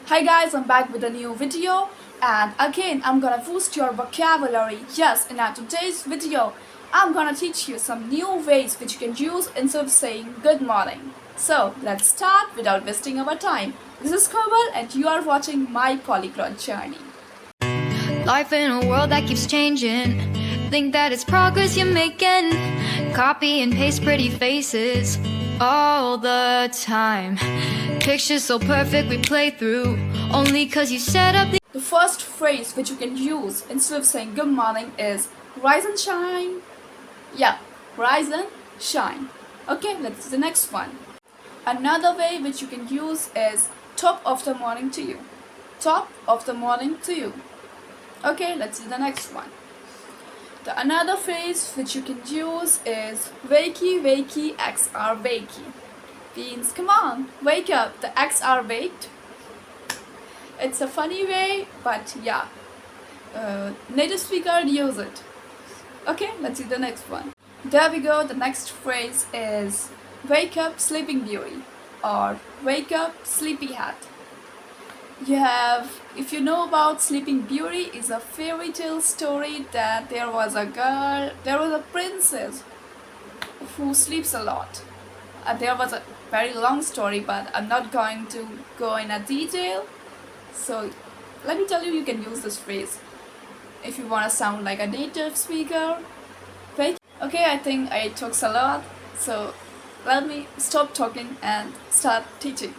Hi guys, I'm back with a new video and again I'm gonna boost your vocabulary. Yes, in our today's video I'm gonna teach you some new ways which you can use instead of saying good morning. So let's start without wasting our time. This is Komal and you are watching my Polyglot journey. Life in a world that keeps changing. Think that it's progress you're making. Copy and paste pretty faces all the time. Pictures so perfect we play through only cause you set up The first phrase which you can use instead of saying good morning is rise and shine. Yeah, rise and shine. Okay, let's do the next one. Another way which you can use is top of the morning to you. Top of the morning to you. Okay, let's do the next one. Another phrase which you can use is wakey, wakey, eggs are bakey. Means come on, wake up, the eggs are baked. It's a funny way, but yeah, native speaker use it. Okay, let's see the next one. There we go. The next phrase is wake up, sleeping beauty, or wake up, sleepyhead. If you know about Sleeping Beauty, is a fairy tale story that there was a princess who sleeps a lot. There was a very long story, but I'm not going to go in a detail. So let me tell you, you can use this phrase if you want to sound like a native speaker. Right? Okay, I think I talked a lot, so let me stop talking and start teaching.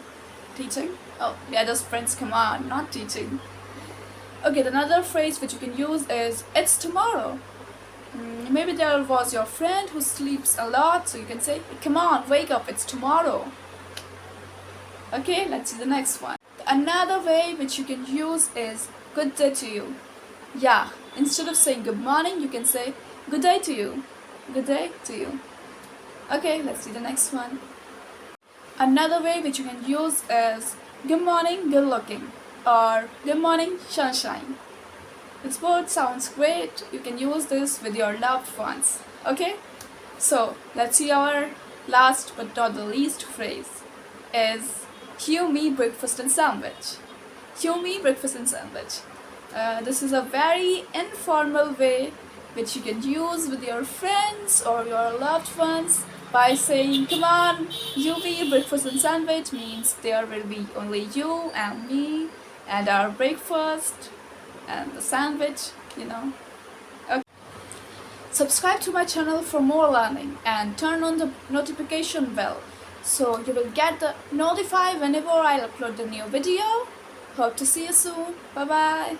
Teaching? Oh, we are just friends, come on, not teaching. Okay, another phrase which you can use is it's tomorrow. Maybe there was your friend who sleeps a lot, so you can say, come on, wake up, it's tomorrow. Okay, let's see the next one. Another way which you can use is good day to you. Yeah, instead of saying good morning, you can say good day to you. Good day to you. Okay, let's see the next one. Another way which you can use is good morning, good looking, or good morning, sunshine. This word sounds great. You can use this with your loved ones. Okay? So let's see our last but not the least phrase is cue me breakfast and sandwich. Cue me breakfast and sandwich. This is a very informal way which you can use with your friends or your loved ones by saying, come on, you be breakfast and sandwich means there will be only you and me and our breakfast and the sandwich, you know. Okay. Subscribe to my channel for more learning and turn on the notification bell so you will get notified whenever I upload a new video. Hope to see you soon. Bye bye.